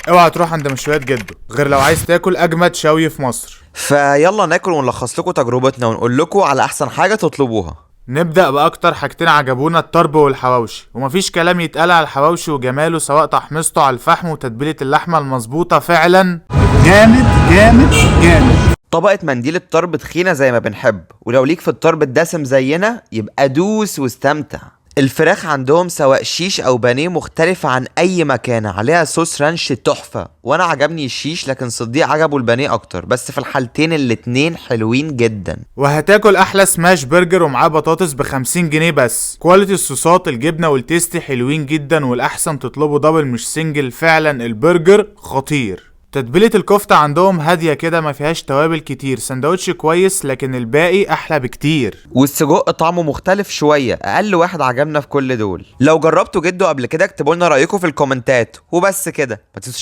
اوعى تروح عند مشويات جده غير لو عايز تاكل اجمد شوي في مصر. فيلا ناكل ونلخص لكم تجربتنا ونقول لكم على احسن حاجة تطلبوها. نبدأ بأكتر حاجتين عجبونا، الطرب والحواوشي، ومفيش كلام يتقال على الحواوشي وجماله، سواء تحميصته على الفحم وتتبيلة اللحمة المظبوطة فعلا جامد جامد جامد. طبقة منديل الطرب تخينة زي ما بنحب، ولو ليك في الطرب الدسم زينا يبقى دوس واستمتع. الفراخ عندهم سواء شيش او بانيه مختلفة عن اي مكان، عليها صوص رانش تحفة، وانا عجبني الشيش لكن صديق عجبه البانيه اكتر، بس في الحالتين الاتنين حلوين جدا. وهتاكل أحلى سماش برجر ومعاه بطاطس ب50 جنيه بس. كواليتي الصوصات، الجبنة والتيستي حلوين جدا، والأحسن تطلبوا دبل مش سنجل، فعلا البرجر خطير. تتبيلة الكفتة عندهم هادية كده، ما فيهاش توابل كتير، سندوتش كويس لكن الباقي أحلى بكتير. والسجق طعمه مختلف شوية، اقل واحد عجبنا في كل دول. لو جربتوا جدو قبل كده اكتبوا لنا رأيكم في الكومنتات، وبس كده ما تنسوش